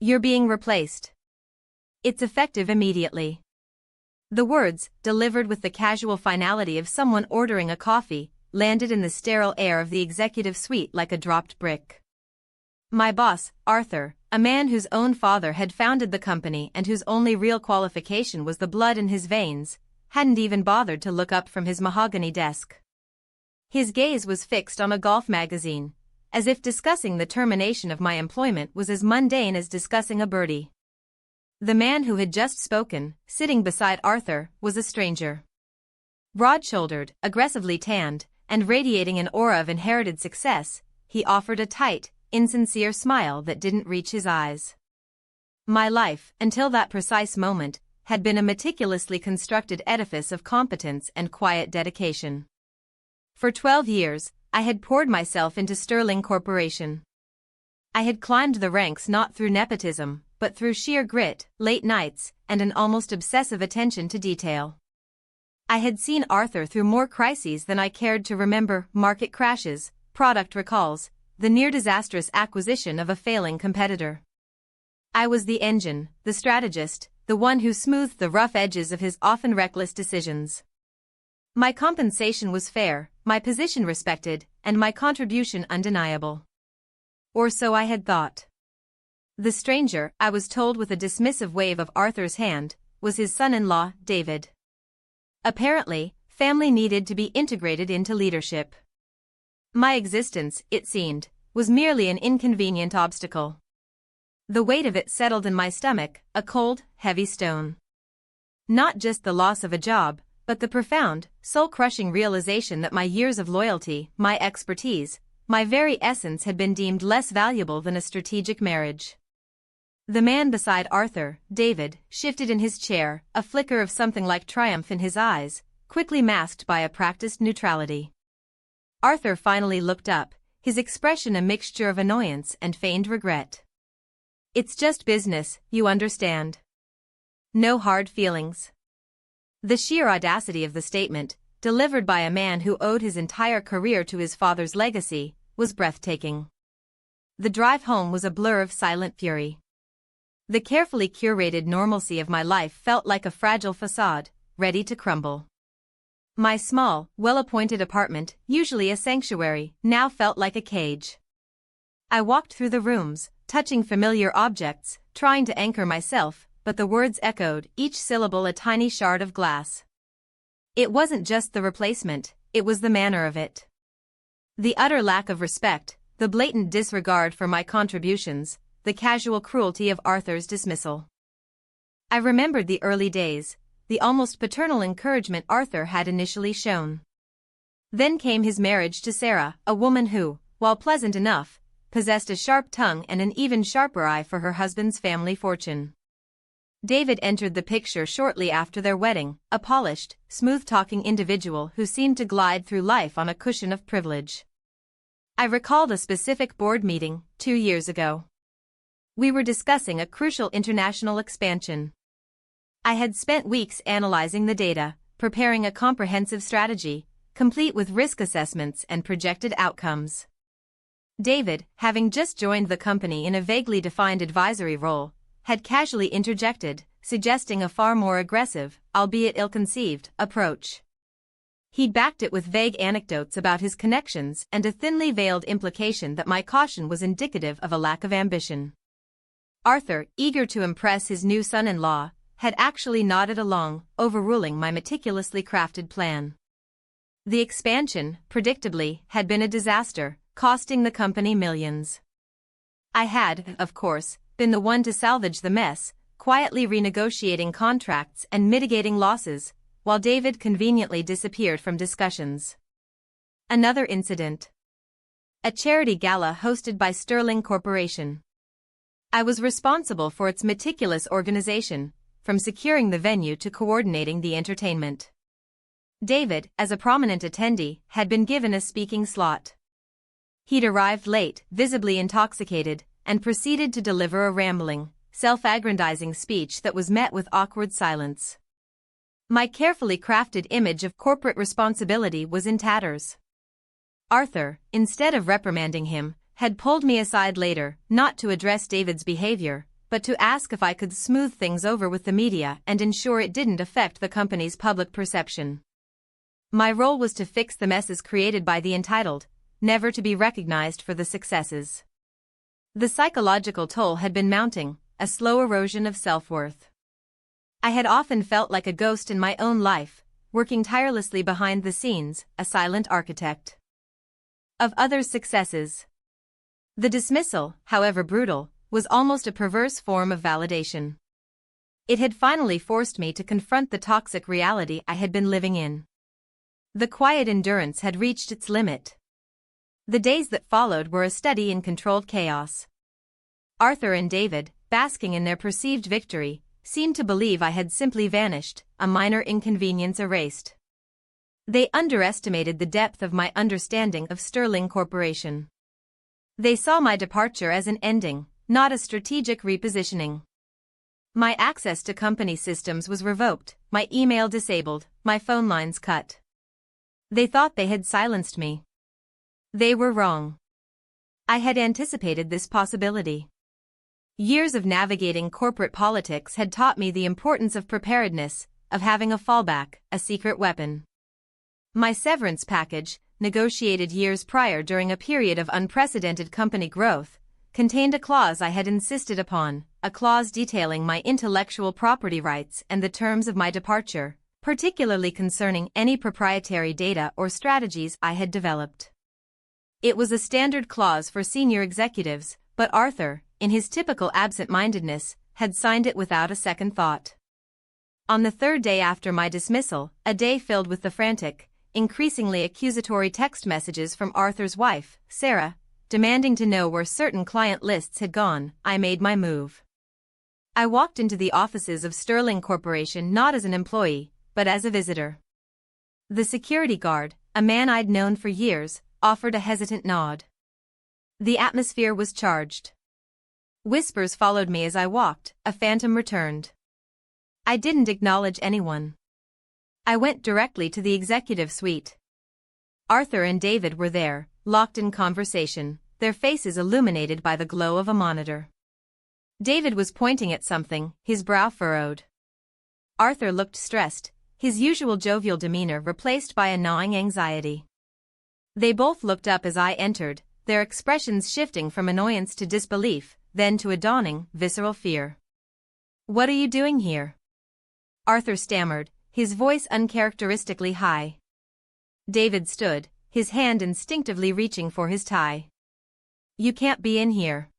You're being replaced. It's effective immediately. The words, delivered with the casual finality of someone ordering a coffee, landed in the sterile air of the executive suite like a dropped brick. My boss, Arthur, a man whose own father had founded the company and whose only real qualification was the blood in his veins, hadn't even bothered to look up from his mahogany desk. His gaze was fixed on a golf magazine, as if discussing the termination of my employment was as mundane as discussing a birdie. The man who had just spoken, sitting beside Arthur, was a stranger. Broad-shouldered, aggressively tanned, and radiating an aura of inherited success, he offered a tight, insincere smile that didn't reach his eyes. My life, until that precise moment, had been a meticulously constructed edifice of competence and quiet dedication. For 12 years, I had poured myself into Sterling Corporation. I had climbed the ranks not through nepotism, but through sheer grit, late nights, and an almost obsessive attention to detail. I had seen Arthur through more crises than I cared to remember: market crashes, product recalls, the near-disastrous acquisition of a failing competitor. I was the engine, the strategist, the one who smoothed the rough edges of his often reckless decisions. My compensation was fair, my position respected, and my contribution undeniable. Or so I had thought. The stranger, I was told with a dismissive wave of Arthur's hand, was his son-in-law, David. Apparently, family needed to be integrated into leadership. My existence, it seemed, was merely an inconvenient obstacle. The weight of it settled in my stomach, a cold, heavy stone. Not just the loss of a job, but the profound, soul-crushing realization that my years of loyalty, my expertise, my very essence had been deemed less valuable than a strategic marriage. The man beside Arthur, David, shifted in his chair, a flicker of something like triumph in his eyes, quickly masked by a practiced neutrality. Arthur finally looked up, his expression a mixture of annoyance and feigned regret. "It's just business, you understand. No hard feelings." The sheer audacity of the statement, delivered by a man who owed his entire career to his father's legacy, was breathtaking. The drive home was a blur of silent fury. The carefully curated normalcy of my life felt like a fragile facade, ready to crumble. My small, well-appointed apartment, usually a sanctuary, now felt like a cage. I walked through the rooms, touching familiar objects, trying to anchor myself, but the words echoed, each syllable a tiny shard of glass. It wasn't just the replacement, it was the manner of it. The utter lack of respect, the blatant disregard for my contributions, the casual cruelty of Arthur's dismissal. I remembered the early days, the almost paternal encouragement Arthur had initially shown. Then came his marriage to Sarah, a woman who, while pleasant enough, possessed a sharp tongue and an even sharper eye for her husband's family fortune. David entered the picture shortly after their wedding, a polished, smooth-talking individual who seemed to glide through life on a cushion of privilege. I recalled a specific board meeting, 2 years ago. We were discussing a crucial international expansion. I had spent weeks analyzing the data, preparing a comprehensive strategy, complete with risk assessments and projected outcomes. David, having just joined the company in a vaguely defined advisory role, had casually interjected, suggesting a far more aggressive, albeit ill-conceived, approach. He backed it with vague anecdotes about his connections and a thinly veiled implication that my caution was indicative of a lack of ambition. Arthur, eager to impress his new son-in-law, had actually nodded along, overruling my meticulously crafted plan. The expansion, predictably, had been a disaster, costing the company millions. I had, of course, been the one to salvage the mess, quietly renegotiating contracts and mitigating losses, while David conveniently disappeared from discussions. Another incident. A charity gala hosted by Sterling Corporation. I was responsible for its meticulous organization, from securing the venue to coordinating the entertainment. David, as a prominent attendee, had been given a speaking slot. He'd arrived late, visibly intoxicated, and proceeded to deliver a rambling, self-aggrandizing speech that was met with awkward silence. My carefully crafted image of corporate responsibility was in tatters. Arthur, instead of reprimanding him, had pulled me aside later, not to address David's behavior, but to ask if I could smooth things over with the media and ensure it didn't affect the company's public perception. My role was to fix the messes created by the entitled, never to be recognized for the successes. The psychological toll had been mounting, a slow erosion of self-worth. I had often felt like a ghost in my own life, working tirelessly behind the scenes, a silent architect of others' successes. The dismissal, however brutal, was almost a perverse form of validation. It had finally forced me to confront the toxic reality I had been living in. The quiet endurance had reached its limit. The days that followed were a study in controlled chaos. Arthur and David, basking in their perceived victory, seemed to believe I had simply vanished, a minor inconvenience erased. They underestimated the depth of my understanding of Sterling Corporation. They saw my departure as an ending, not a strategic repositioning. My access to company systems was revoked, my email disabled, my phone lines cut. They thought they had silenced me. They were wrong. I had anticipated this possibility. Years of navigating corporate politics had taught me the importance of preparedness, of having a fallback, a secret weapon. My severance package, negotiated years prior during a period of unprecedented company growth, contained a clause I had insisted upon, a clause detailing my intellectual property rights and the terms of my departure, particularly concerning any proprietary data or strategies I had developed. It was a standard clause for senior executives, but Arthur, in his typical absent-mindedness, had signed it without a second thought. On the third day after my dismissal, a day filled with the frantic, increasingly accusatory text messages from Arthur's wife, Sarah, demanding to know where certain client lists had gone, I made my move. I walked into the offices of Sterling Corporation not as an employee, but as a visitor. The security guard, a man I'd known for years, offered a hesitant nod. The atmosphere was charged. Whispers followed me as I walked, a phantom returned. I didn't acknowledge anyone. I went directly to the executive suite. Arthur and David were there, locked in conversation, their faces illuminated by the glow of a monitor. David was pointing at something, his brow furrowed. Arthur looked stressed, his usual jovial demeanor replaced by a gnawing anxiety. They both looked up as I entered, their expressions shifting from annoyance to disbelief, then to a dawning, visceral fear. "What are you doing here?" Arthur stammered, his voice uncharacteristically high. David stood, his hand instinctively reaching for his tie. "You can't be in here.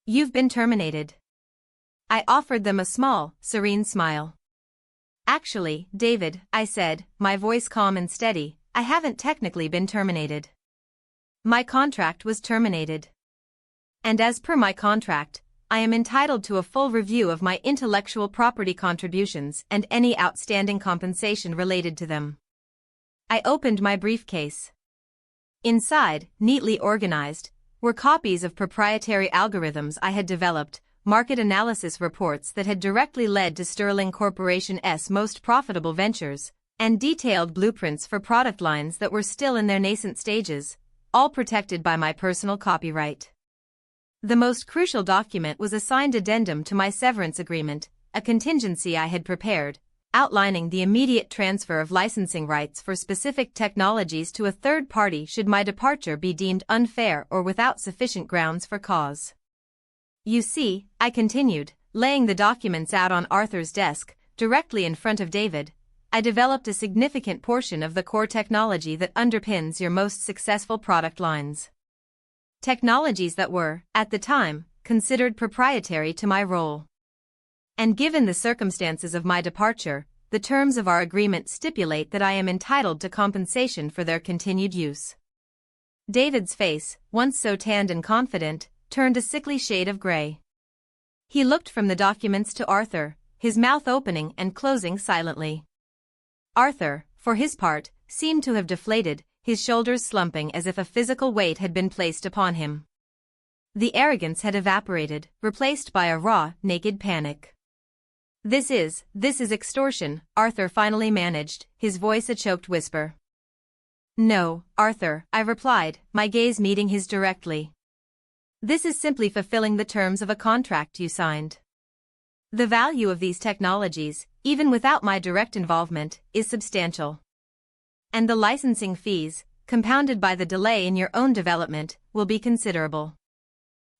You've been terminated." I offered them a small, serene smile. "Actually, David," I said, my voice calm and steady, "I haven't technically been terminated. My contract was terminated. And as per my contract, I am entitled to a full review of my intellectual property contributions and any outstanding compensation related to them." I opened my briefcase. Inside, neatly organized, were copies of proprietary algorithms I had developed, market analysis reports that had directly led to Sterling Corporation's most profitable ventures, and detailed blueprints for product lines that were still in their nascent stages, all protected by my personal copyright. The most crucial document was a signed addendum to my severance agreement, a contingency I had prepared, outlining the immediate transfer of licensing rights for specific technologies to a third party should my departure be deemed unfair or without sufficient grounds for cause. "You see," I continued, laying the documents out on Arthur's desk, directly in front of David, "I developed a significant portion of the core technology that underpins your most successful product lines. Technologies that were, at the time, considered proprietary to my role. And given the circumstances of my departure, the terms of our agreement stipulate that I am entitled to compensation for their continued use." David's face, once so tanned and confident, turned a sickly shade of gray. He looked from the documents to Arthur, his mouth opening and closing silently. Arthur, for his part, seemed to have deflated, his shoulders slumping as if a physical weight had been placed upon him. The arrogance had evaporated, replaced by a raw, naked panic. This is extortion," Arthur finally managed, his voice a choked whisper. "No, Arthur," I replied, my gaze meeting his directly. This is simply fulfilling the terms of a contract you signed. The value of these technologies, even without my direct involvement, is substantial. And the licensing fees, compounded by the delay in your own development, will be considerable.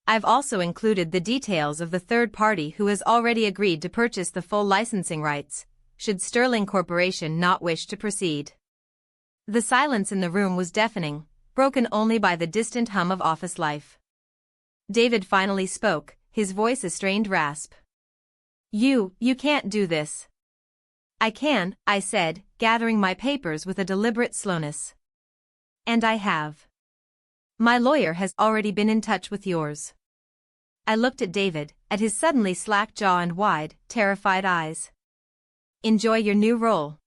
I've also included the details of the third party who has already agreed to purchase the full licensing rights, should Sterling Corporation not wish to proceed. The silence in the room was deafening, broken only by the distant hum of office life. David finally spoke, his voice a strained rasp. You can't do this. I can, I said, gathering my papers with a deliberate slowness. And I have. My lawyer has already been in touch with yours. I looked at David, at his suddenly slack jaw and wide, terrified eyes. Enjoy your new role.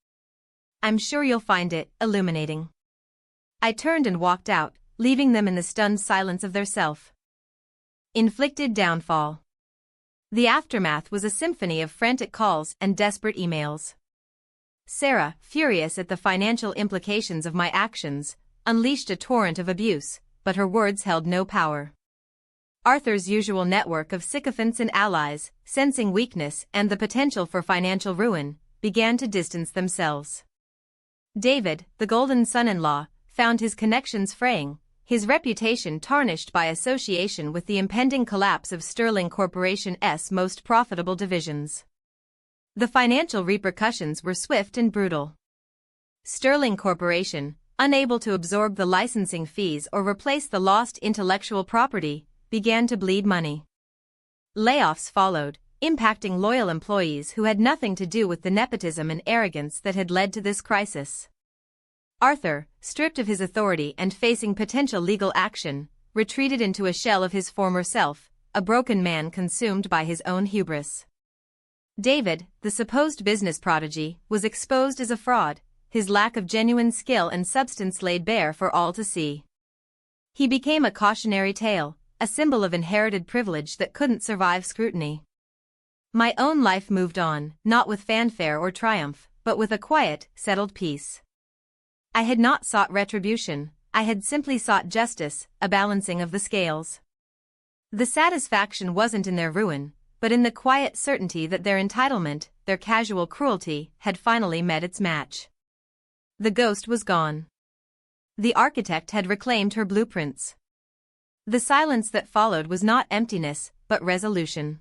I'm sure you'll find it illuminating. I turned and walked out, leaving them in the stunned silence of their self-inflicted downfall. The aftermath was a symphony of frantic calls and desperate emails. Sarah, furious at the financial implications of my actions, unleashed a torrent of abuse, but her words held no power. Arthur's usual network of sycophants and allies, sensing weakness and the potential for financial ruin, began to distance themselves. David, the golden son-in-law, found his connections fraying, his reputation tarnished by association with the impending collapse of Sterling Corporation's most profitable divisions. The financial repercussions were swift and brutal. Sterling Corporation, unable to absorb the licensing fees or replace the lost intellectual property, began to bleed money. Layoffs followed, impacting loyal employees who had nothing to do with the nepotism and arrogance that had led to this crisis. Arthur, stripped of his authority and facing potential legal action, retreated into a shell of his former self, a broken man consumed by his own hubris. David, the supposed business prodigy, was exposed as a fraud, his lack of genuine skill and substance laid bare for all to see. He became a cautionary tale, a symbol of inherited privilege that couldn't survive scrutiny. My own life moved on, not with fanfare or triumph, but with a quiet, settled peace. I had not sought retribution, I had simply sought justice, a balancing of the scales. The satisfaction wasn't in their ruin, but in the quiet certainty that their entitlement, their casual cruelty, had finally met its match. The ghost was gone. The architect had reclaimed her blueprints. The silence that followed was not emptiness, but resolution.